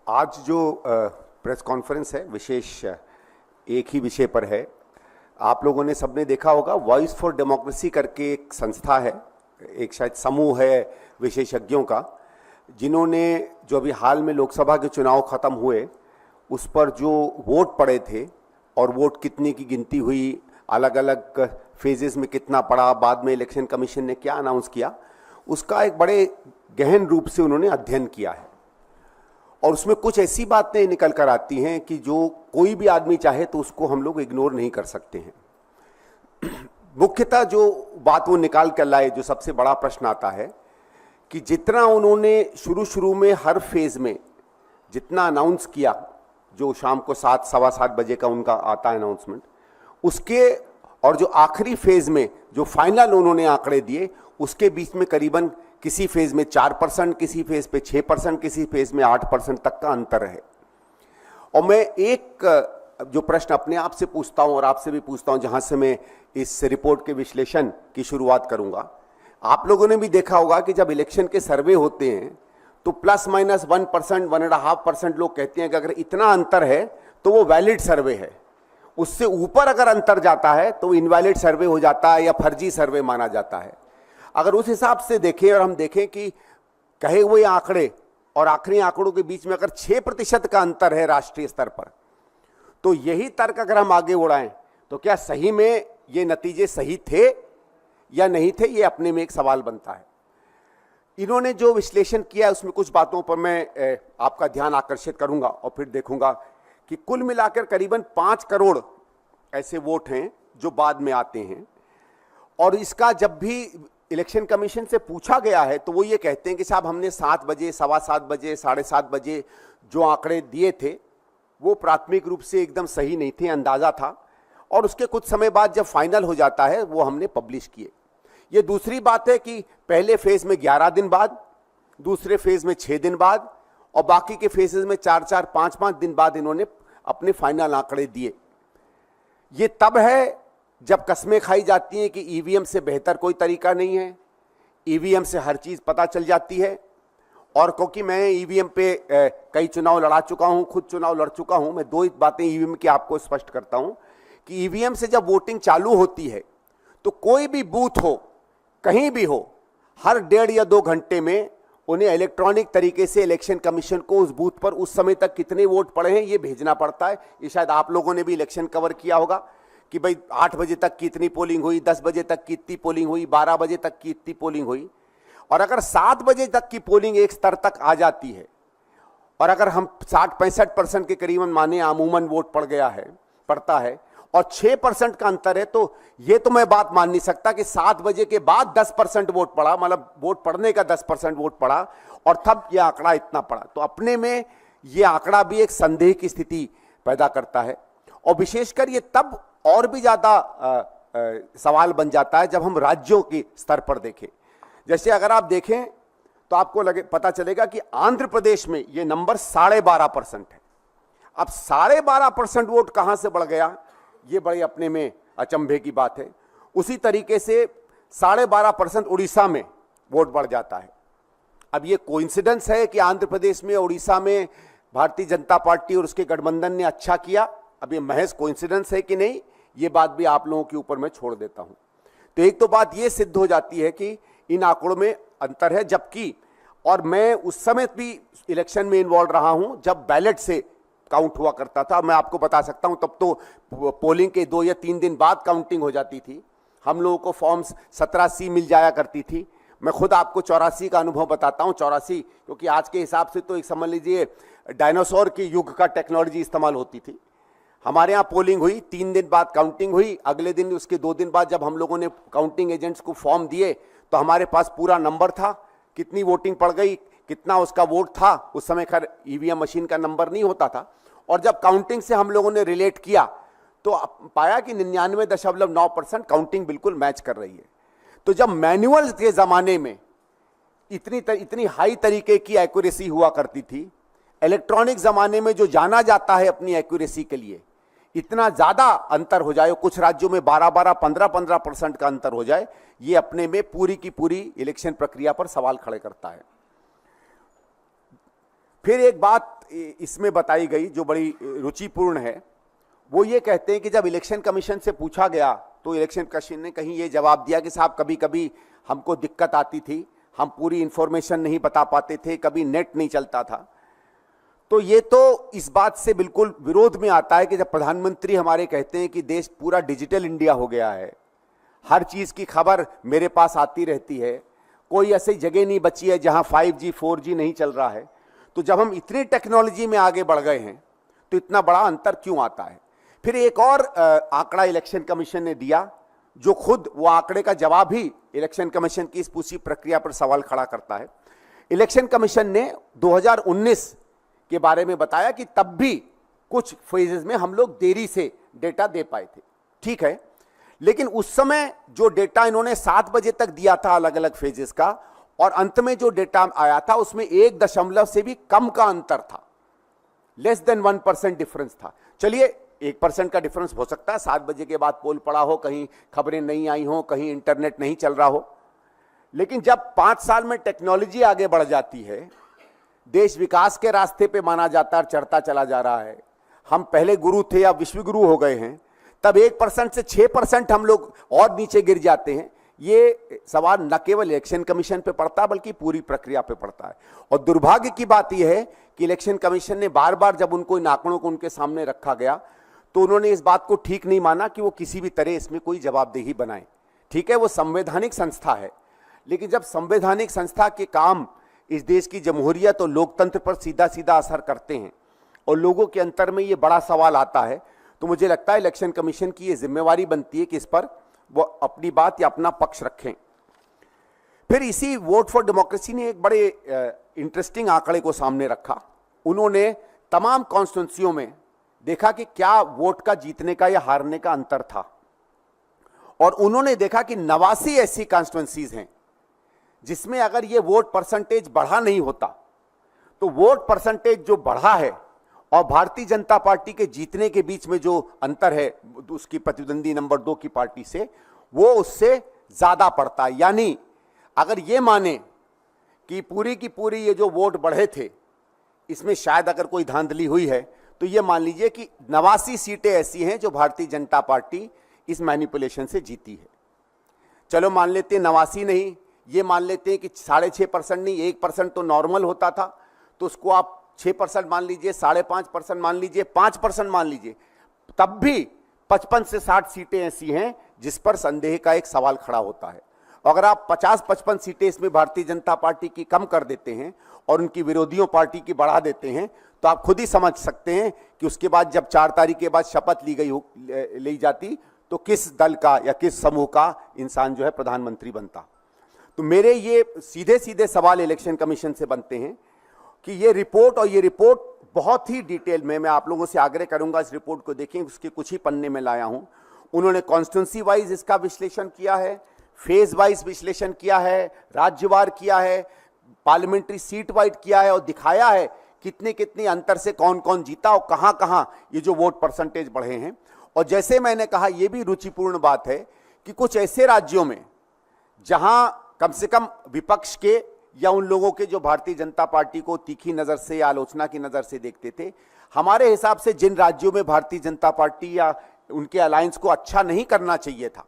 आज जो press conference है विशेष एक ही विषय पर है। आप लोगों ने सबने देखा होगा, वॉइस फॉर डेमोक्रेसी करके एक संस्था है, एक शायद समूह है विशेषज्ञों का, जिन्होंने जो अभी हाल में लोकसभा के चुनाव खत्म हुए उस पर जो वोट पड़े थे और वोट कितने की गिनती हुई, अलग अलग फेजेस में कितना पड़ा, बाद में इलेक्शन कमीशन ने क्या अनाउंस किया, उसका एक बड़े गहन रूप से उन्होंने अध्ययन किया है। और उसमें कुछ ऐसी बातें निकल कर आती हैं कि जो कोई भी आदमी चाहे तो उसको हम लोग इग्नोर नहीं कर सकते हैं। मुख्यतः जो बात वो निकाल कर लाए, जो सबसे बड़ा प्रश्न आता है कि जितना उन्होंने शुरू में हर फेज में जितना अनाउंस किया, जो शाम को 7 सवा 7 बजे का उनका आता है अनाउंसमेंट, उसके और जो आखिरी फेज में जो फाइनल उन्होंने आंकड़े दिए, उसके बीच में करीबन किसी फेज में 4%, किसी फेज पे 6%, किसी फेज में 8% तक का अंतर है। और मैं एक जो प्रश्न अपने आप से पूछता हूं और आपसे भी पूछता हूं, जहां से मैं इस रिपोर्ट के विश्लेषण की शुरुआत करूंगा, आप लोगों ने भी देखा होगा कि जब इलेक्शन के सर्वे होते हैं तो प्लस माइनस 1%, 1.5% लोग कहते हैं कि अगर इतना अंतर है तो वो वैलिड सर्वे है। उससे ऊपर अगर अंतर जाता है तो इनवैलिड सर्वे हो जाता है या फर्जी सर्वे माना जाता है। अगर उस हिसाब से देखें और हम देखें कि कहे हुए आंकड़े और आखिरी आंकड़ों के बीच में अगर 6% का अंतर है राष्ट्रीय स्तर पर, तो यही तर्क अगर हम आगे उड़ाएं तो क्या सही में ये नतीजे सही थे या नहीं थे, ये अपने में एक सवाल बनता है। इन्होंने जो विश्लेषण किया उसमें कुछ बातों पर मैं आपका ध्यान आकर्षित करूंगा और फिर देखूंगा कि कुल मिलाकर करीबन 5 करोड़ ऐसे वोट हैं जो बाद में आते हैं। और इसका जब भी इलेक्शन कमीशन से पूछा गया है तो वो ये कहते हैं कि साहब हमने 7 बजे, सवा 7 बजे, 7:30 बजे जो आंकड़े दिए थे वो प्राथमिक रूप से एकदम सही नहीं थे, अंदाजा था, और उसके कुछ समय बाद जब फाइनल हो जाता है वो हमने पब्लिश किए। ये दूसरी बात है कि पहले फेज में 11 दिन बाद, दूसरे फेज में 6 दिन बाद और बाकी के फेजेस में 4-4, 5-5 दिन बाद इन्होंने अपने फाइनल आंकड़े दिए। ये तब है जब कस्में खाई जाती हैं कि ईवीएम से बेहतर कोई तरीका नहीं है, ईवीएम से हर चीज पता चल जाती है। और क्योंकि मैं ईवीएम पे कई चुनाव लड़ा चुका हूं, खुद चुनाव लड़ चुका हूं, मैं 2 बातें ईवीएम की आपको स्पष्ट करता हूं कि ईवीएम से जब वोटिंग चालू होती है तो कोई भी बूथ हो, कहीं भी हो, हर 1.5 या 2 घंटे में उन्हें इलेक्ट्रॉनिक तरीके से इलेक्शन कमीशन को उस बूथ पर उस समय तक कितने वोट पड़े हैं ये भेजना पड़ता है। ये शायद आप लोगों ने भी इलेक्शन कवर किया होगा कि भाई 8 बजे तक की इतनी पोलिंग हुई, 10 बजे तक की इतनी पोलिंग हुई, 12 बजे तक की इतनी पोलिंग हुई। और अगर 7 बजे तक की पोलिंग एक स्तर तक आ जाती है और अगर हम 60-65% के करीबन माने अमूमन वोट पड़ता है और 6% का अंतर है, तो ये तो मैं बात मान नहीं सकता कि 7 बजे के बाद 10% वोट पड़ा, मतलब वोट पड़ने का 10% वोट पड़ा और तब ये आंकड़ा इतना पड़ा। तो अपने में ये आंकड़ा भी एक संदेह की स्थिति पैदा करता है। और विशेषकर ये तब और भी ज्यादा सवाल बन जाता है जब हम राज्यों के स्तर पर देखें। जैसे अगर आप देखें तो आपको पता चलेगा कि आंध्र प्रदेश में ये नंबर 12.5% है। अब 12.5% वोट कहां से बढ़ गया, ये बड़ी अपने में अचंभे की बात है। उसी तरीके से 12.5% उड़ीसा में वोट बढ़ जाता है। अब ये कोइंसिडेंस है कि आंध्र प्रदेश में, उड़ीसा में भारतीय जनता पार्टी और उसके गठबंधन ने अच्छा किया? अब ये महज कोइंसिडेंस है कि नहीं, ये बात भी आप लोगों के ऊपर मैं छोड़ देता हूं। तो एक तो बात ये सिद्ध हो जाती है कि इन आंकड़ों में अंतर है, जबकि और मैं उस समय भी इलेक्शन में इन्वॉल्व रहा हूं जब बैलेट से काउंट हुआ करता था। मैं आपको बता सकता हूं तब तो पोलिंग के 2 या 3 दिन बाद काउंटिंग हो जाती थी। हम लोगों को फॉर्म्स 17C मिल जाया करती थी। मैं खुद आपको 84 का अनुभव बताता हूं। 84 क्योंकि आज के हिसाब से तो एक समझ लीजिए डायनासोर के युग का टेक्नोलॉजी इस्तेमाल होती थी। हमारे यहाँ पोलिंग हुई, 3 दिन बाद काउंटिंग हुई, अगले दिन उसके 2 दिन बाद जब हम लोगों ने काउंटिंग एजेंट्स को फॉर्म दिए तो हमारे पास पूरा नंबर था, कितनी वोटिंग पड़ गई, कितना उसका वोट था। उस समय खैर ईवीएम मशीन का नंबर नहीं होता था। और जब काउंटिंग से हम लोगों ने रिलेट किया तो पाया कि 99.9% काउंटिंग बिल्कुल मैच कर रही है। तो जब मैनुअल के जमाने में इतनी हाई तरीके की एक्यूरेसी हुआ करती थी, इलेक्ट्रॉनिक जमाने में जो जाना जाता है अपनी एक्यूरेसी के लिए, इतना ज्यादा अंतर हो जाए, कुछ राज्यों में 12-12, 15-15% का अंतर हो जाए, ये अपने में पूरी की पूरी इलेक्शन प्रक्रिया पर सवाल खड़े करता है। फिर एक बात इसमें बताई गई जो बड़ी रुचिपूर्ण है, वो ये कहते हैं कि जब इलेक्शन कमीशन से पूछा गया तो इलेक्शन कमीशन ने कहीं ये जवाब दिया कि साहब कभी कभी हमको दिक्कत आती थी, हम पूरी इंफॉर्मेशन नहीं बता पाते थे, कभी नेट नहीं चलता था। तो ये तो इस बात से बिल्कुल विरोध में आता है कि जब प्रधानमंत्री हमारे कहते हैं कि देश पूरा डिजिटल इंडिया हो गया है, हर चीज की खबर मेरे पास आती रहती है, कोई ऐसी जगह नहीं बची है जहां 5G 4G नहीं चल रहा है, तो जब हम इतनी टेक्नोलॉजी में आगे बढ़ गए हैं तो इतना बड़ा अंतर क्यों आता है। फिर एक और आंकड़ा इलेक्शन कमीशन ने दिया जो खुद वो आंकड़े का जवाब ही इलेक्शन कमीशन की इस पूरी प्रक्रिया पर सवाल खड़ा करता है। इलेक्शन कमीशन ने 2019 के बारे में बताया कि तब भी कुछ फेजेस में हम लोग देरी से डेटा दे पाए थे, ठीक है, लेकिन उस समय जो डेटा इन्होंने 7 बजे तक दिया था अलग अलग फेजेस का, और अंत में जो डेटा आया था उसमें 1 से भी कम का अंतर था, लेस देन 1% डिफरेंस था। चलिए 1% का डिफरेंस हो सकता है, 7 बजे के बाद पोल पड़ा हो, कहीं खबरें नहीं आई हो, कहीं इंटरनेट नहीं चल रहा हो, लेकिन जब 5 साल में टेक्नोलॉजी आगे बढ़ जाती है, देश विकास के रास्ते पे माना जाता है, चढ़ता चला जा रहा है, हम पहले गुरु थे या विश्व गुरु हो गए हैं, तब 1% से 6% हम लोग और नीचे गिर जाते हैं। ये सवाल न केवल इलेक्शन कमीशन पे पड़ता है बल्कि पूरी प्रक्रिया पे पड़ता है। और दुर्भाग्य की बात यह है कि इलेक्शन कमीशन ने बार बार जब उनको इन आंकड़ों को उनके सामने रखा गया तो उन्होंने इस बात को ठीक नहीं माना कि वो किसी भी तरह इसमें कोई जवाबदेही बनाए। ठीक है, वो संवैधानिक संस्था है, लेकिन जब संवैधानिक संस्था के काम इस देश की जमहूरियत और लोकतंत्र पर सीधा सीधा असर करते हैं और लोगों के अंतर में ये बड़ा सवाल आता है, तो मुझे लगता है इलेक्शन कमीशन की ये जिम्मेवारी बनती है कि इस पर वो अपनी बात या अपना पक्ष रखें। फिर इसी वोट फॉर डेमोक्रेसी ने एक बड़े इंटरेस्टिंग आंकड़े को सामने रखा। उन्होंने तमाम कॉन्स्टिट्यूंसियों में देखा कि क्या वोट का जीतने का या हारने का अंतर था, और उन्होंने देखा कि 89 ऐसी कॉन्स्टिट्यूंसीज हैं जिसमें अगर ये वोट परसेंटेज बढ़ा नहीं होता तो वोट परसेंटेज जो बढ़ा है और भारतीय जनता पार्टी के जीतने के बीच में जो अंतर है उसकी प्रतिद्वंदी नंबर 2 की पार्टी से, वो उससे ज्यादा पड़ता है। यानी अगर ये माने कि पूरी की पूरी ये जो वोट बढ़े थे इसमें शायद अगर कोई धांधली हुई है, तो ये मान लीजिए कि 89 सीटें ऐसी हैं जो भारतीय जनता पार्टी इस मैनिपुलेशन से जीती है। चलो मान लेते हैं 89 नहीं, ये मान लेते हैं कि 6.5% नहीं, 1% तो नॉर्मल होता था, तो उसको आप 6% मान लीजिए, 5.5% मान लीजिए, 5% मान लीजिए, तब भी 55 से 60 सीटें ऐसी हैं जिस पर संदेह का एक सवाल खड़ा होता है। अगर आप 50-55 सीटें इसमें भारतीय जनता पार्टी की कम कर देते हैं और उनकी विरोधियों पार्टी की बढ़ा देते हैं, तो आप खुद ही समझ सकते हैं कि उसके बाद जब 4 तारीख के बाद शपथ ली जाती तो किस दल का या किस समूह का इंसान जो है प्रधानमंत्री बनता। तो मेरे ये सीधे सीधे सवाल इलेक्शन कमीशन से बनते हैं कि ये रिपोर्ट बहुत ही डिटेल में, मैं आप लोगों से आग्रह करूंगा इस रिपोर्ट को देखें, उसके कुछ ही पन्ने में लाया हूं। उन्होंने कॉन्स्टिट्यूंसी वाइज इसका विश्लेषण किया है, फेज वाइज विश्लेषण किया है, राज्यवार किया है, पार्लियामेंट्री सीट वाइज किया है, और दिखाया है कितने कितने अंतर से कौन कौन जीता और कहां कहां ये जो वोट परसेंटेज बढ़े हैं। और जैसे मैंने कहा, यह भी रुचिपूर्ण बात है कि कुछ ऐसे राज्यों में जहां कम से कम विपक्ष के या उन लोगों के जो भारतीय जनता पार्टी को तीखी नजर से या आलोचना की नजर से देखते थे, हमारे हिसाब से जिन राज्यों में भारतीय जनता पार्टी या उनके अलायंस को अच्छा नहीं करना चाहिए था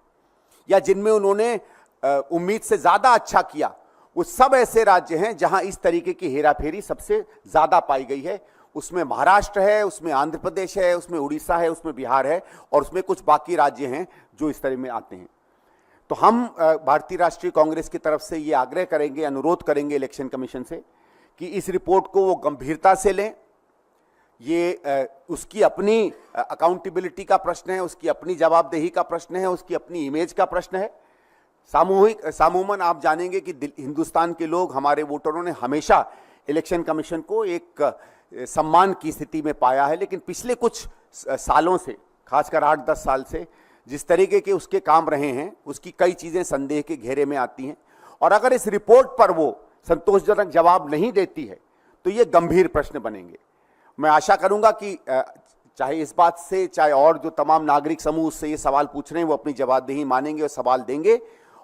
या जिनमें उन्होंने उम्मीद से ज्यादा अच्छा किया, वो सब ऐसे राज्य हैं जहां इस तरीके की हेराफेरी सबसे ज्यादा पाई गई है। उसमें महाराष्ट्र है, उसमें आंध्र प्रदेश है, उसमें उड़ीसा है, उसमें बिहार है, और उसमें कुछ बाकी राज्य हैं जो इस तरह में आते हैं। तो हम भारतीय राष्ट्रीय कांग्रेस की तरफ से ये आग्रह करेंगे, अनुरोध करेंगे इलेक्शन कमीशन से कि इस रिपोर्ट को वो गंभीरता से लें। ये उसकी अपनी अकाउंटेबिलिटी का प्रश्न है, उसकी अपनी जवाबदेही का प्रश्न है, उसकी अपनी इमेज का प्रश्न है। सामूमन आप जानेंगे कि हिंदुस्तान के लोग, हमारे वोटरों ने हमेशा इलेक्शन कमीशन को एक सम्मान की स्थिति में पाया है, लेकिन पिछले कुछ सालों से, खासकर 8-10 साल से जिस तरीके के उसके काम रहे हैं, उसकी कई चीजें संदेह के घेरे में आती हैं। और अगर इस रिपोर्ट पर वो संतोषजनक जवाब नहीं देती है तो ये गंभीर प्रश्न बनेंगे। मैं आशा करूंगा कि चाहे इस बात से, चाहे और जो तमाम नागरिक समूह से ये सवाल पूछ रहे हैं, वो अपनी जवाबदेही मानेंगे और सवाल देंगे।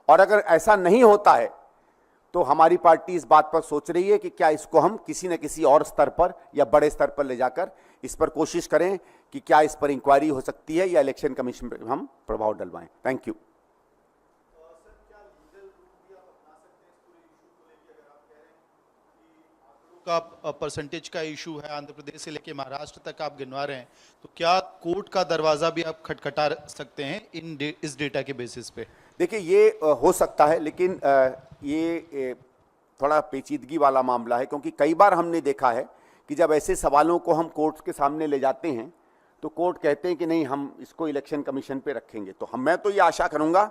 और अगर ऐसा नहीं होता है तो हमारी पार्टी इस बात पर सोच रही है कि क्या इसको हम किसी न किसी और स्तर पर या बड़े स्तर पर ले जाकर इस पर कोशिश करें कि क्या इस पर इंक्वायरी हो सकती है या इलेक्शन कमीशन पर हम प्रभाव डलवाएं। Thank you. का परसेंटेज का इशू है, आंध्र प्रदेश से लेके महाराष्ट्र तक आप गिनवा रहे हैं, तो क्या कोर्ट का दरवाजा भी आप खटखटा सकते हैं इस डेटा के बेसिस पे? देखिए ये हो सकता है, लेकिन ये थोड़ा पेचीदगी वाला मामला है, क्योंकि कई बार हमने देखा है कि जब ऐसे सवालों को हम कोर्ट के सामने ले जाते हैं तो कोर्ट कहते हैं कि नहीं, हम इसको इलेक्शन कमीशन पे रखेंगे। तो मैं तो ये आशा करूंगा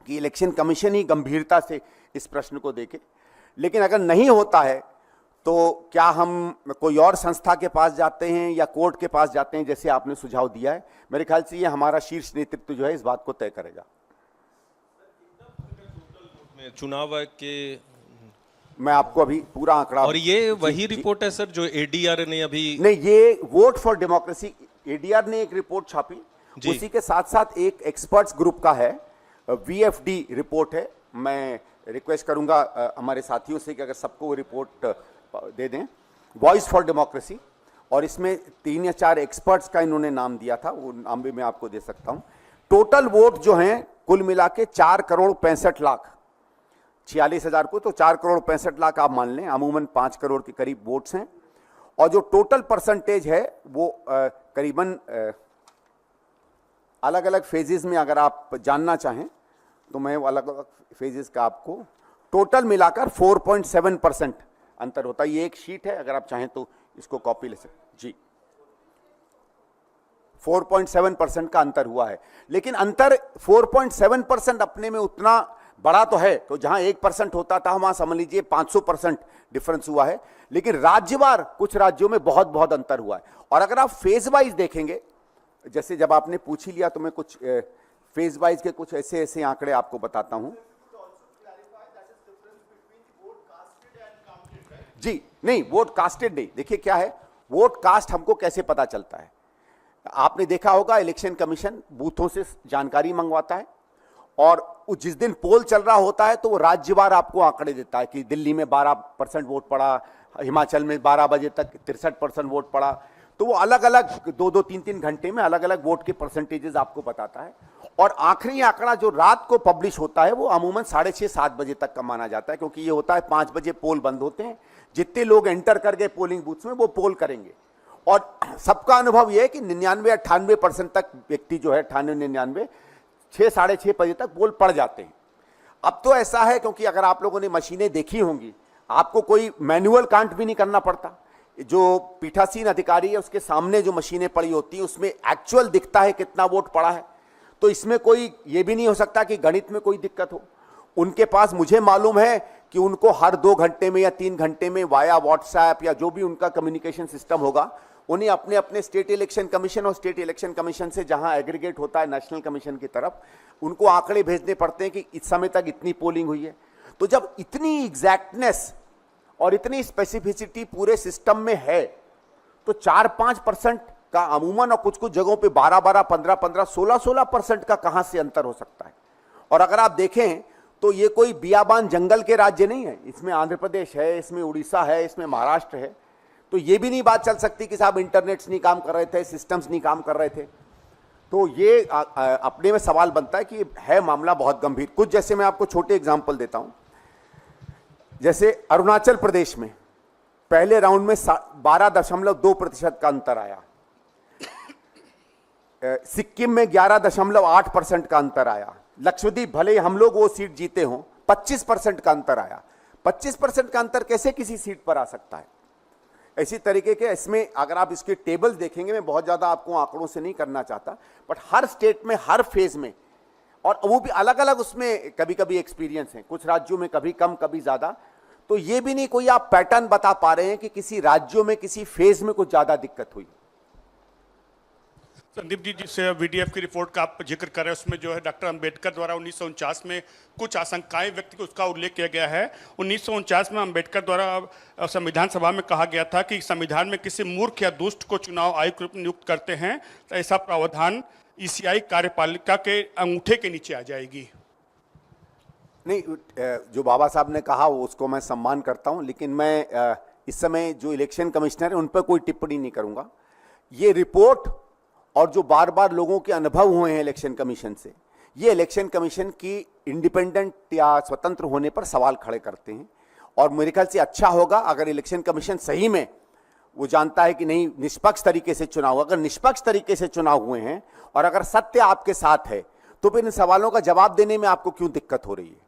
कि इलेक्शन कमीशन ही गंभीरता से इस प्रश्न को देखे, लेकिन अगर नहीं होता है तो क्या हम कोई और संस्था के पास जाते हैं या कोर्ट के पास जाते हैं, जैसे आपने सुझाव दिया है। मेरे ख्याल से ये हमारा शीर्ष नेतृत्व जो है इस बात को तय करेगा। चुनाव के मैं आपको अभी पूरा आंकड़ा, और ये वही रिपोर्ट है सर जो एडीआर ने अभी नहीं, ये वोट फॉर डेमोक्रेसी एडीआर ने एक रिपोर्ट छापी, उसी के साथ साथ एक एक्सपर्ट्स ग्रुप का है, वीएफडी रिपोर्ट है। मैं रिक्वेस्ट करूंगा हमारे साथियों से कि अगर सबको वो रिपोर्ट दे दें, वॉइस फॉर डेमोक्रेसी, और इसमें 3 या 4 एक्सपर्ट्स का इन्होंने नाम दिया था, वो नाम भी मैं आपको दे सकता हूं। टोटल वोट जो हैं कुल मिला के 4,65,46,000 को, तो 4,65,00,000 आप मान लें, अमूमन 5 करोड़ के करीब वोट्स हैं। और जो टोटल परसेंटेज है वो करीबन अलग अलग फेजेस में, अगर आप जानना चाहें तो मैं अलग अलग फेजेस का आपको टोटल मिलाकर 4.7% अंतर होता है। ये एक शीट है, अगर आप चाहें तो इसको कॉपी ले सकते जी। 4.7% का अंतर हुआ है, लेकिन अंतर 4.7% अपने में उतना बड़ा तो है, तो जहां 1% होता था वहां समझ लीजिए 500% डिफरेंस हुआ है। लेकिन राज्यवार कुछ राज्यों में बहुत बहुत अंतर हुआ है। और अगर आप फेज वाइज देखेंगे, जैसे जब आपने पूछ ही लिया तो मैं कुछ फेज वाइज के कुछ ऐसे ऐसे आंकड़े आपको बताता हूं। जी नहीं, वोट कास्टेड नहीं। देखिए क्या है, वोट कास्ट हमको कैसे पता चलता है? आपने देखा होगा इलेक्शन कमीशन बूथों से जानकारी मंगवाता है, और जिस दिन पोल चल रहा होता है तो वो राज्यवार आपको आंकड़े देता है कि दिल्ली में 12% वोट पड़ा, हिमाचल में 12 बजे तक 63% वोट पड़ा। तो वो अलग अलग 2-2, 3-3 घंटे में अलग अलग वोट के परसेंटेजेस आपको बताता है। और आखिरी आंकड़ा जो रात को पब्लिश होता है वो अमूमन 6:30-7 बजे तक का माना जाता है, क्योंकि ये होता है 5 बजे पोल बंद होते हैं, जितने लोग एंटर कर गए पोलिंग बूथ में वो पोल करेंगे। और सबका अनुभव यह है कि 99-98% तक व्यक्ति जो है 98-99 6-6:30 बजे तक पोल पड़ जाते हैं। अब तो ऐसा है, क्योंकि अगर आप लोगों ने मशीनें देखी होंगी, आपको कोई मैनुअल काउंट भी नहीं करना पड़ता। जो पीठासीन अधिकारी है उसके सामने जो मशीनें पड़ी होती हैं उसमें एक्चुअल दिखता है कितना वोट पड़ा है। तो इसमें कोई ये भी नहीं हो सकता कि गणित में कोई दिक्कत हो। उनके पास, मुझे मालूम है कि उनको हर 2 घंटे में या 3 घंटे में वाया व्हाट्सएप या जो भी उनका कम्युनिकेशन सिस्टम होगा, उन्हें अपने अपने स्टेट इलेक्शन कमीशन और स्टेट इलेक्शन कमीशन से जहां एग्रीगेट होता है नेशनल कमीशन की तरफ, उनको आंकड़े भेजने पड़ते हैं कि इस समय तक इतनी पोलिंग हुई है। तो जब इतनी एग्जैक्टनेस और इतनी स्पेसिफिसिटी पूरे सिस्टम में है, तो 4-5% का अमूमन, और कुछ कुछ जगहों पे 12-12, 15-15, 16-16% का कहां से अंतर हो सकता है। और अगर आप देखें तो ये कोई बियाबान जंगल के राज्य नहीं है, इसमें आंध्र प्रदेश है, इसमें उड़ीसा है, इसमें महाराष्ट्र है। तो ये भी नहीं बात चल सकती कि साहब इंटरनेट्स नहीं काम कर रहे थे, सिस्टम्स नहीं काम कर रहे थे। तो ये अपने में सवाल बनता है कि है मामला बहुत गंभीर। कुछ जैसे मैं आपको छोटे एग्जाम्पल देता हूं, जैसे अरुणाचल प्रदेश में पहले राउंड में 12.2% का अंतर आया, सिक्किम में 11.8% का अंतर आया, लक्षद्वीप भले हम लोग वो सीट जीते हों 25% का अंतर आया। 25% का अंतर कैसे किसी सीट पर आ सकता है? इसी तरीके के इसमें अगर आप इसके टेबल्स देखेंगे, मैं बहुत ज्यादा आपको आंकड़ों से नहीं करना चाहता, बट हर स्टेट में हर फेज में, और वो भी अलग अलग उसमें कभी कभी एक्सपीरियंस है, कुछ राज्यों में कभी कम कभी ज्यादा। तो ये भी नहीं कोई आप पैटर्न बता पा रहे हैं कि किसी राज्यों में किसी फेज में कुछ ज्यादा दिक्कत हुई। संदीप जी, जिस वीडीएफ की रिपोर्ट का आप जिक्र कर रहे हैं उसमें जो है डॉक्टर अंबेडकर द्वारा 1949 में कुछ आशंकाएं व्यक्त की, उसका उल्लेख किया गया है। 1949 में अंबेडकर द्वारा संविधान सभा में कहा गया था कि संविधान में किसी मूर्ख या दुष्ट को चुनाव आयुक्त रूप में नियुक्त करते हैं तो ऐसा प्रावधान ईसीआई कार्यपालिका के अंगूठे के नीचे आ जाएगी। नहीं, जो बाबा साहब ने कहा वो उसको मैं सम्मान करता हूं, लेकिन मैं इस समय जो इलेक्शन कमिश्नर है उन पर कोई टिप्पणी नहीं करूंगा। ये रिपोर्ट और जो बार बार लोगों के अनुभव हुए हैं इलेक्शन कमीशन से, ये इलेक्शन कमीशन की इंडिपेंडेंट या स्वतंत्र होने पर सवाल खड़े करते हैं। और मेरे ख्याल से अच्छा होगा अगर इलेक्शन कमीशन सही में वो जानता है कि नहीं निष्पक्ष तरीके से चुनाव, अगर निष्पक्ष तरीके से चुनाव हुए हैं और अगर सत्य आपके साथ है तो फिर इन सवालों का जवाब देने में आपको क्यों दिक्कत हो रही है।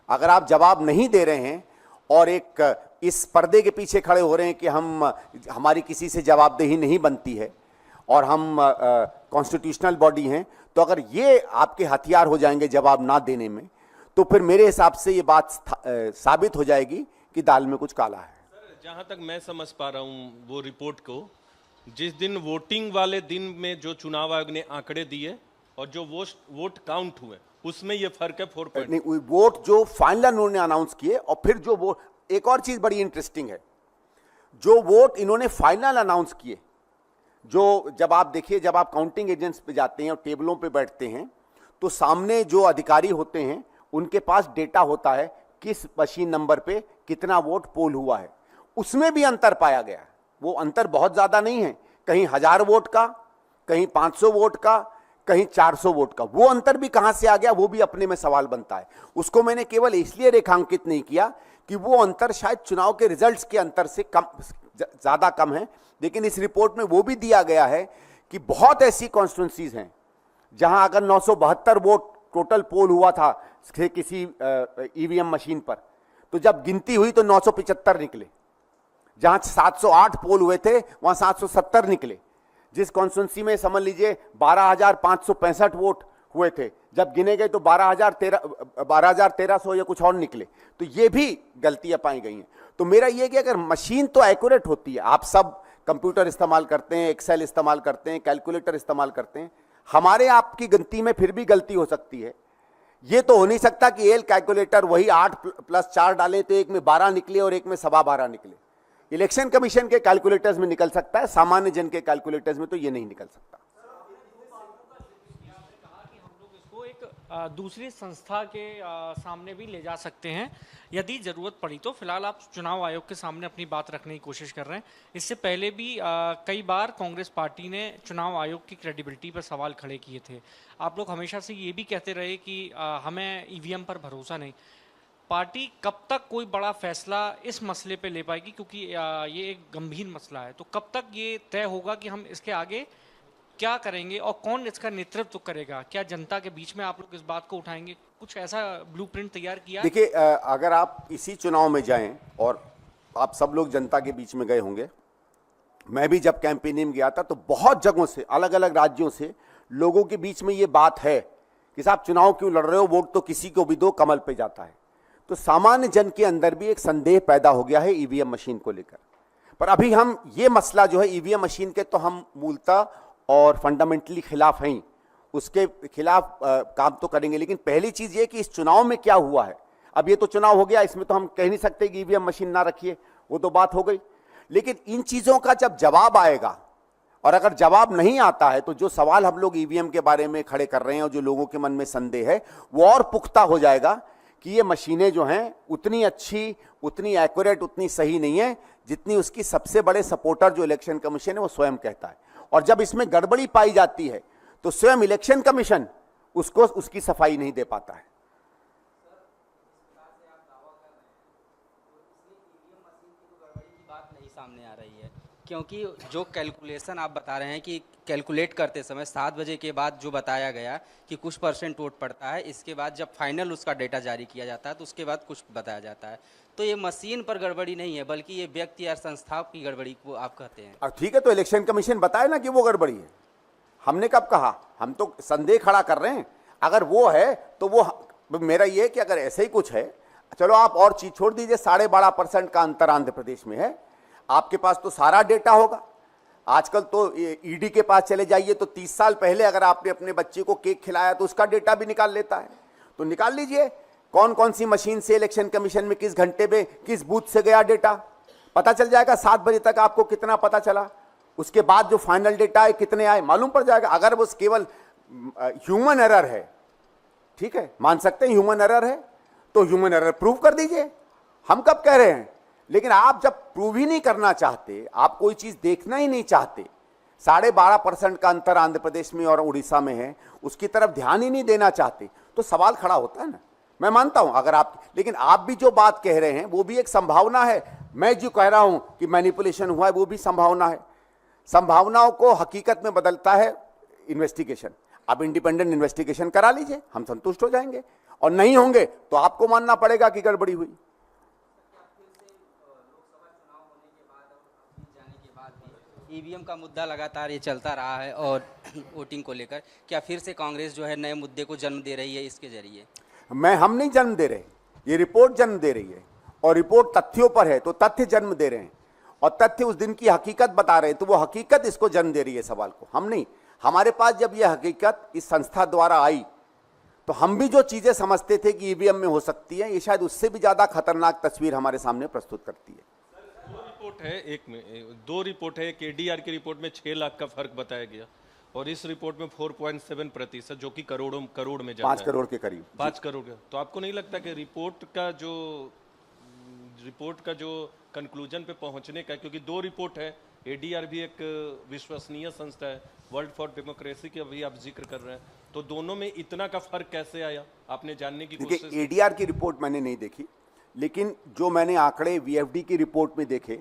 अगर आप जवाब नहीं दे रहे हैं और एक इस पर्दे के पीछे खड़े हो रहे हैं कि हमारी किसी से जवाबदेही नहीं बनती है और हम कॉन्स्टिट्यूशनल बॉडी हैं, तो अगर ये आपके हथियार हो जाएंगे जवाब ना देने में, तो फिर मेरे हिसाब से ये बात साबित हो जाएगी कि दाल में कुछ काला है। जहां तक मैं समझ पा रहा हूं वो रिपोर्ट को, जिस दिन वोटिंग वाले दिन में जो चुनाव आयोग ने आंकड़े दिए और जो वोट काउंट हुए उसमें ये फर्क है 4 पॉइंट। नहीं, वोट जो फाइनल उन्होंने अनाउंस किए और फिर जो वोट, एक और चीज बड़ी इंटरेस्टिंग है, जो वोट इन्होंने फाइनल अनाउंस किए, जो जब आप देखिए जब आप काउंटिंग एजेंट्स पे जाते हैं और टेबलों पे बैठते हैं तो सामने जो अधिकारी होते हैं उनके पास डेटा होता है किस मशीन नंबर पे कितना वोट पोल हुआ है। उसमें भी अंतर पाया गया। वो अंतर बहुत ज्यादा नहीं है, कहीं 1000 वोट का, कहीं 500 वोट का, कहीं 400 वोट का। वो अंतर भी कहां से आ गया, वो भी अपने में सवाल बनता है। उसको मैंने केवल इसलिए रेखांकित नहीं किया कि वो अंतर शायद चुनाव के रिजल्ट्स के अंतर से ज्यादा कम है, लेकिन इस रिपोर्ट में वो भी दिया गया है कि बहुत ऐसी कॉन्स्टिट्यूंसीज हैं जहां अगर 972 वोट टोटल पोल हुआ था किसी ईवीएम मशीन पर, तो जब गिनती हुई तो 975 निकले। जहां 708 पोल हुए थे वहां 770 निकले। जिस कॉन्स्टिट्यूंसी में समझ लीजिए 12,565 वोट हुए थे, जब गिने गए तो 12,1300 या कुछ और निकले। तो ये भी गलतियां पाई गई हैं। तो मेरा ये कि अगर मशीन तो एक्यूरेट होती है, आप सब कंप्यूटर इस्तेमाल करते हैं, एक्सेल इस्तेमाल करते हैं, कैलकुलेटर इस्तेमाल करते हैं, हमारे आपकी गिनती में फिर भी गलती हो सकती है। ये तो हो नहीं सकता कि एल कैलकुलेटर वही 8 + 4 डालें तो एक में 12 निकले और एक में 12.25 निकले। इलेक्शन कमीशन के कैलकुलेटर्स में निकल सकता है, सामान्य जन के कैलकुलेटर्स में तो ये नहीं निकल सकता। दूसरी संस्था के सामने भी ले जा सकते हैं यदि जरूरत पड़ी तो। फिलहाल आप चुनाव आयोग के सामने अपनी बात रखने की कोशिश कर रहे हैं। इससे पहले भी कई बार कांग्रेस पार्टी ने चुनाव आयोग की क्रेडिबिलिटी पर सवाल खड़े किए थे। आप लोग हमेशा से ये भी कहते रहे कि हमें ईवीएम पर भरोसा नहीं। पार्टी कब तक कोई बड़ा फैसला इस मसले पे ले पाएगी, क्योंकि ये एक गंभीर मसला है, तो कब तक ये तय होगा कि हम इसके आगे क्या करेंगे और कौन इसका नेतृत्व करेगा? क्या जनता के बीच में आप लोग इस बात को उठाएंगे? कुछ ऐसा ब्लूप्रिंट तैयार किया? देखिए, अगर आप इसी चुनाव में जाएं, और आप सब लोग जनता के बीच में गए होंगे, मैं भी जब कैंपेनिंग में गया था तो बहुत जगहों से, अलग अलग राज्यों से लोगों के बीच में ये बात है कि साहब चुनाव क्यों लड़ रहे हो, वोट तो किसी को भी दो, कमल पे जाता है। तो सामान्य जन के अंदर भी एक संदेह पैदा हो गया है ईवीएम मशीन को लेकर। पर अभी हम ये मसला जो है ईवीएम मशीन के, तो हम मूलतः और फंडामेंटली खिलाफ हैं, उसके खिलाफ काम तो करेंगे। लेकिन पहली चीज ये कि इस चुनाव में क्या हुआ है, अब ये तो चुनाव हो गया, इसमें तो हम कह नहीं सकते कि ईवीएम मशीन ना रखिए, वो तो बात हो गई। लेकिन इन चीजों का जब जवाब आएगा, और अगर जवाब नहीं आता है तो जो सवाल हम लोग ईवीएम के बारे में खड़े कर रहे हैं और जो लोगों के मन में संदेह है, वो और पुख्ता हो जाएगा कि ये मशीनें जो हैं उतनी अच्छी, उतनी एक्यूरेट, उतनी सही नहीं है जितनी उसकी सबसे बड़े सपोर्टर जो इलेक्शन कमीशन है वो स्वयं कहता है। और जब इसमें गड़बड़ी पाई जाती है तो स्वयं इलेक्शन कमीशन उसको उसकी सफाई नहीं दे पाता है। बात नहीं सामने आ रही है, क्योंकि जो कैलकुलेशन आप बता रहे हैं कि कैलकुलेट करते समय 7 बजे के बाद जो बताया गया कि कुछ % वोट पड़ता है, इसके बाद जब फाइनल उसका डेटा जारी किया जाता है तो उसके बाद कुछ बताया जाता है। तो ये मशीन पर गड़बड़ी नहीं है, बल्कि ये व्यक्ति या संस्था की गड़बड़ी को आप कहते हैं। और ठीक है, तो इलेक्शन कमीशन बताए ना कि वो गड़बड़ी है। हमने कब कहा? हम तो संदेह खड़ा कर रहे हैं। अगर वो है तो वो, मेरा ये है कि अगर ऐसे ही कुछ है, चलो आप और चीज छोड़ दीजिए, 12.5% का अंतर आंध्र प्रदेश में है, आपके पास तो सारा डेटा होगा। आजकल तो ईडी के पास चले जाइए तो 30 साल पहले अगर आपने अपने बच्चे को केक खिलाया तो उसका डेटा भी निकाल लेता है। तो निकाल लीजिए कौन कौन सी मशीन से इलेक्शन कमीशन में किस घंटे में किस बूथ से गया डेटा, पता चल जाएगा। 7 बजे तक आपको कितना पता चला, उसके बाद जो फाइनल डेटा है कितने आए मालूम पड़ जाएगा। अगर वो केवल ह्यूमन एरर है, ठीक है, मान सकते हैं ह्यूमन एरर है, तो ह्यूमन एरर प्रूव कर दीजिए, हम कब कह रहे हैं। लेकिन आप जब प्रूव ही नहीं करना चाहते, आप कोई चीज देखना ही नहीं चाहते, 12.5% का अंतर आंध्र प्रदेश में और उड़ीसा में है, उसकी तरफ ध्यान ही नहीं देना चाहते, तो सवाल खड़ा होता है ना। मैं मानता हूं अगर आप, लेकिन आप भी जो बात कह रहे हैं वो भी एक संभावना है। मैं जो कह रहा हूं कि मैनिपुलेशन हुआ है वो भी संभावना है। संभावनाओं को हकीकत में बदलता है इन्वेस्टिगेशन। आप इंडिपेंडेंट इन्वेस्टिगेशन करा लीजिए, हम संतुष्ट हो जाएंगे, और नहीं होंगे तो आपको मानना पड़ेगा कि गड़बड़ी हुई। ईवीएम का मुद्दा लगातार ये चलता रहा है और वोटिंग को लेकर क्या फिर से कांग्रेस जो है नए मुद्दे को जन्म दे रही है इसके जरिए? हम नहीं जन्म दे रहे, ये रिपोर्ट जन्म दे रही है, और रिपोर्ट तथ्यों पर है तो तथ्य जन्म दे रहे हैं, और तथ्य उस दिन की हकीकत बता रहे हैं, तो वो हकीकत इसको जन्म दे रही है सवाल को, हम नहीं। हमारे पास जब यह हकीकत इस संस्था द्वारा आई तो हम भी जो चीजें समझते थे कि ईवीएम में हो सकती है, ये शायद उससे भी ज्यादा खतरनाक तस्वीर हमारे सामने प्रस्तुत करती है। रिपोर्ट है, दो रिपोर्ट है। एक एडीआर की रिपोर्ट में 6 लाख का फर्क बताया गया, और इस रिपोर्ट में 4.7%, जो कि करोड़ में जाता है, 5 करोड़ के करीब। 5 करोड़ का। तो आपको नहीं लगता कि रिपोर्ट का जो कंक्लूजन पे पहुंचने का, क्योंकि 2 रिपोर्ट है, एडीआर भी एक विश्वसनीय संस्था है, वर्ल्ड फॉर डेमोक्रेसी की अभी आप जिक्र कर रहे हैं, तो दोनों में इतना का फर्क कैसे आया, आपने जानने की कोशिश? देखिए, एडीआर की रिपोर्ट मैंने नहीं देखी, लेकिन जो मैंने आंकड़े वीएफडी की रिपोर्ट में देखे,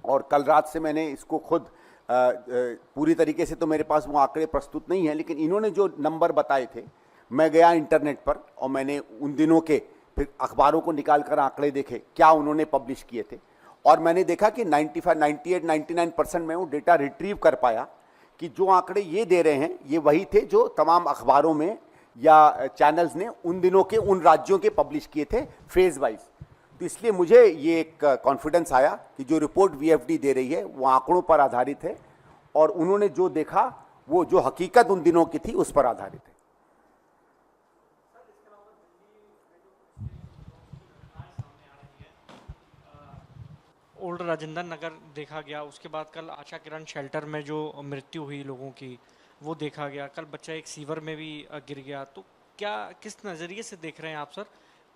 और कल रात से मैंने इसको खुद पूरी तरीके से तो मेरे पास वो आंकड़े प्रस्तुत नहीं है, लेकिन इन्होंने जो नंबर बताए थे, मैं गया इंटरनेट पर और मैंने उन दिनों के फिर अखबारों को निकाल कर आंकड़े देखे क्या उन्होंने पब्लिश किए थे, और मैंने देखा कि 95, 98, 99% में वो डेटा रिट्रीव कर पाया कि जो आंकड़े ये दे रहे हैं ये वही थे जो तमाम अखबारों में या चैनल्स ने उन दिनों के उन राज्यों के पब्लिश किए थे फेज वाइज। तो इसलिए मुझे ये एक कॉन्फिडेंस आया कि जो रिपोर्ट वीएफडी दे रही है वो आंकड़ों पर आधारित है, और उन्होंने जो देखा वो जो हकीकत उन दिनों की थी उस पर आधारित है। ओल्ड राजेंद्र नगर देखा गया, उसके बाद कल आशा किरण शेल्टर में जो मृत्यु हुई लोगों की वो देखा गया, कल बच्चा एक सीवर में भी गिर गया। तो क्या किस नज़रिए से देख रहे हैं आप सर,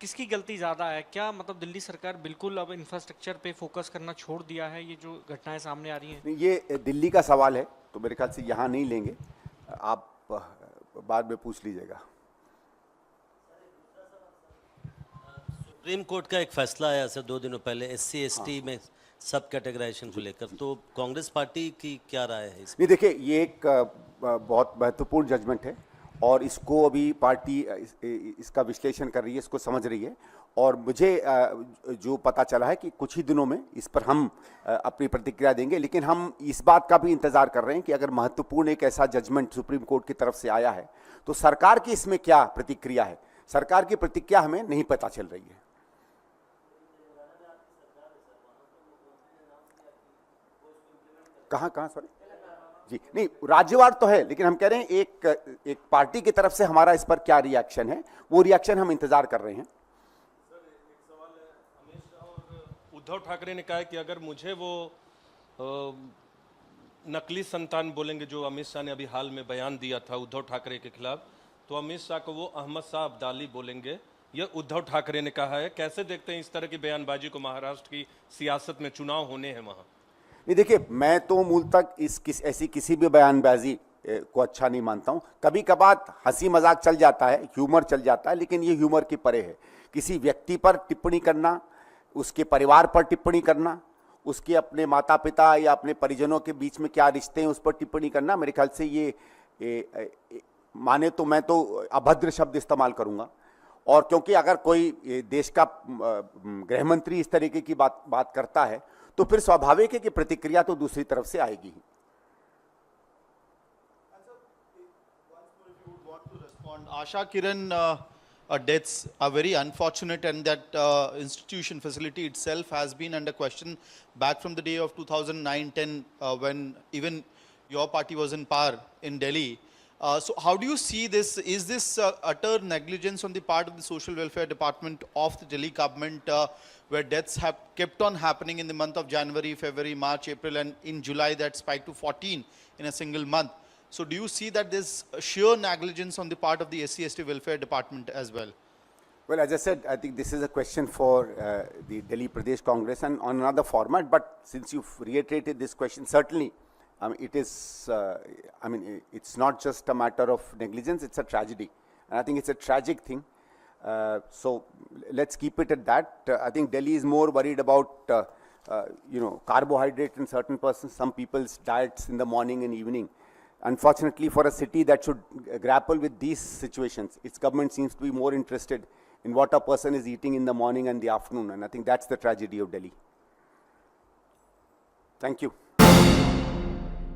किसकी गलती ज़्यादा है? क्या मतलब दिल्ली सरकार बिल्कुल अब इंफ्रास्ट्रक्चर पे फोकस करना छोड़ दिया है, ये जो घटनाएं सामने आ रही हैं? ये दिल्ली का सवाल है तो मेरे ख्याल से यहाँ नहीं लेंगे, आप बाद में पूछ लीजिएगा। सुप्रीम कोर्ट का एक फैसला आया सर 2 दिनों पहले SC ST में सब कैटेगराइजेशन को लेकर, तो कांग्रेस पार्टी की क्या राय है इसमें? नहीं, देखिए, ये एक बहुत महत्वपूर्ण जजमेंट है, और इसको अभी पार्टी इसका विश्लेषण कर रही है, इसको समझ रही है, और मुझे जो पता चला है कि कुछ ही दिनों में इस पर हम अपनी प्रतिक्रिया देंगे। लेकिन हम इस बात का भी इंतजार कर रहे हैं कि अगर महत्वपूर्ण एक ऐसा जजमेंट सुप्रीम कोर्ट की तरफ से आया है तो सरकार की इसमें क्या प्रतिक्रिया है। सरकार की प्रतिक्रिया हमें नहीं पता चल रही है। कहाँ सॉरी जी, नहीं, राज्यवार तो है, लेकिन हम कह रहे हैं एक पार्टी की तरफ से हमारा इस पर क्या रिएक्शन है, वो रिएक्शन हम इंतजार कर रहे हैं। उद्धव ठाकरे ने कहा है कि अगर मुझे वो नकली संतान बोलेंगे, जो अमित शाह ने अभी हाल में बयान दिया था उद्धव ठाकरे के खिलाफ, तो अमित शाह को वो अहमद शाह अब्दाली बोलेंगे, ये उद्धव ठाकरे ने कहा है। कैसे देखते हैं इस तरह की बयानबाजी को? महाराष्ट्र की सियासत में चुनाव होने हैं वहां। नहीं, देखिए, मैं तो मूल तक ऐसी किसी भी बयानबाजी को अच्छा नहीं मानता हूं। कभी कभार हंसी मजाक चल जाता है, ह्यूमर चल जाता है, लेकिन ये ह्यूमर की परे है। किसी व्यक्ति पर टिप्पणी करना, उसके परिवार पर टिप्पणी करना, उसके अपने माता पिता या अपने परिजनों के बीच में क्या रिश्ते हैं उस पर टिप्पणी करना, मेरे ख्याल से ये माने तो मैं तो अभद्र शब्द इस्तेमाल करूंगा। और क्योंकि अगर कोई देश का गृह मंत्री इस तरीके की बात करता है तो फिर स्वाभाविक है कि प्रतिक्रिया तो दूसरी तरफ से आएगी ही। Asha Kiran deaths are very unfortunate, and that institution facility itself has been under question back from the day of 2009-10 when even your party was in power in Delhi. So how do you see this? Is this utter negligence on the part of the social welfare department of the Delhi government, where deaths have kept on happening in the month of January, February, March, April, and in July that spiked to 14 in a single month? So do you see that there's sheer negligence on the part of the SC/ST welfare department as well? Well, as I said, I think this is a question for the Delhi Pradesh Congress and on another format. But since you've reiterated this question, certainly, it is. It's not just a matter of negligence; it's a tragedy, and I think it's a tragic thing. So let's keep it at that. I think Delhi is more worried about carbohydrate in certain persons, some people's diets in the morning and evening. Unfortunately, for a city that should grapple with these situations, its government seems to be more interested in what a person is eating in the morning and the afternoon, and I think that's the tragedy of Delhi. Thank you.